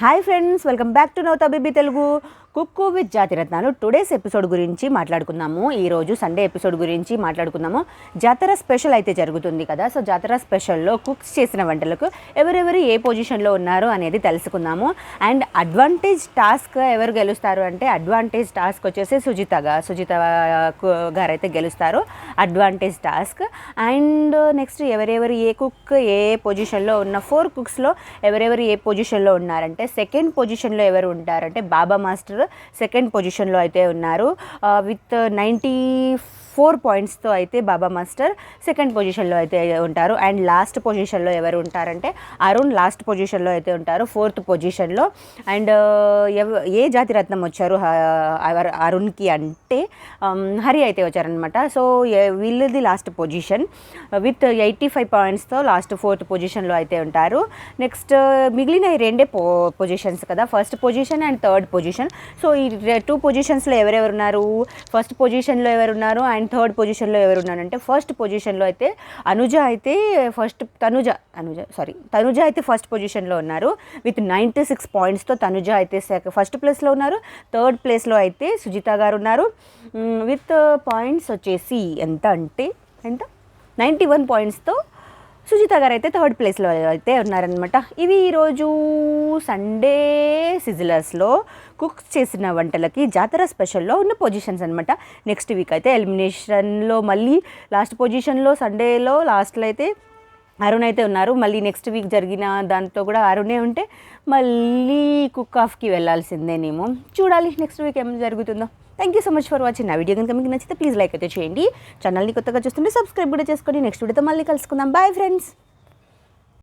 Hi friends, welcome back to Navata baby Telugu cook with Jathiratnalu. Today's episode గురించి మాట్లాడుకుందాము. ఈరోజు Sunday episode గురించి మాట్లాడుకుందాము. జాతర స్పెషల్ అయితే జరుగుతుంది కదా, సో జాతర స్పెషల్లో కుక్స్ చేసిన వంటలకు ఎవరెవరు ఏ పొజిషన్లో ఉన్నారు అనేది తెలుసుకుందాము. అండ్ అడ్వాంటేజ్ టాస్క్ ఎవరు గెలుస్తారు అంటే, అడ్వాంటేజ్ టాస్క్ వచ్చేసి సుజిత గారు అయితే గెలుస్తారు, అడ్వాంటేజ్ టాస్క్. అండ్ నెక్స్ట్ ఎవరెవరు ఏ కుక్ ఏ పొజిషన్లో ఉన్న 4 కుక్స్లో ఎవరెవరు ఏ పొజిషన్లో ఉన్నారంటే, సెకండ్ పొజిషన్లో ఎవరు ఉంటారంటే బాబా మాస్టర్ సెకండ్ పొజిషన్లో అయితే ఉన్నారు విత్ 94 పాయింట్స్తో అయితే బాబా మాస్టర్ సెకండ్ పొజిషన్లో అయితే ఉంటారు. అండ్ లాస్ట్ పొజిషన్లో ఎవరు ఉంటారంటే అరుణ్ లాస్ట్ పొజిషన్లో అయితే ఉంటారు, 4th పొజిషన్లో. అండ్ ఏ జాతి రత్నం వచ్చారు అరుణ్కి అంటే హరి అయితే వచ్చారనమాట. సో వీళ్ళది లాస్ట్ పొజిషన్ విత్ 85 పాయింట్స్తో లాస్ట్ 4th పొజిషన్లో అయితే ఉంటారు. నెక్స్ట్ మిగిలిన ఈ రెండే పొజిషన్స్ కదా, first position and third position. So ఈ 2 పొజిషన్స్లో ఎవరెవరు ఉన్నారు, ఫస్ట్ పొజిషన్లో ఎవరున్నారు అండ్ థర్డ్ పొజిషన్లో ఎవరున్నారంటే, ఫస్ట్ పొజిషన్లో అయితే తనుజ అయితే ఫస్ట్ పొజిషన్లో ఉన్నారు విత్ 96 పాయింట్స్తో. తనుజ అయితే ఫస్ట్ ప్లేస్లో ఉన్నారు. థర్డ్ ప్లేస్లో అయితే సుజిత గారు ఉన్నారు విత్ పాయింట్స్ వచ్చేసి ఎంత 91 పాయింట్స్తో సుజిత గారు అయితే థర్డ్ ప్లేస్లో అయితే ఉన్నారనమాట. ఇవి ఈరోజు సండే సిజిలర్స్లో కుక్ చేసిన వంటలకి జాతర స్పెషల్లో ఉన్న పొజిషన్స్ అనమాట. నెక్స్ట్ వీక్ అయితే ఎలిమినేషన్లో మళ్ళీ లాస్ట్ పొజిషన్లో సండేలో లాస్ట్లో అయితే అరుణ్ అయితే ఉన్నారు. మళ్ళీ నెక్స్ట్ వీక్ జరిగిన దాంతో కూడా అరుణే ఉంటే మళ్ళీ కుక్ ఆఫ్కి వెళ్ళాల్సిందేనేమో. చూడాలి నెక్స్ట్ వీక్ ఏం జరుగుతుందో. Thank you so much for watching. నా వీడియో కనుక మీకు నచ్చితే ప్లీజ్ లైక్ అయితే చేయండి. ఛానల్ని కొత్తగా చూస్తుంటే సబ్స్క్రైబ్ కూడా చేసుకొని నెక్స్ట్ వీడియోతో మళ్ళీ కలుసుకుందాం. Bye friends.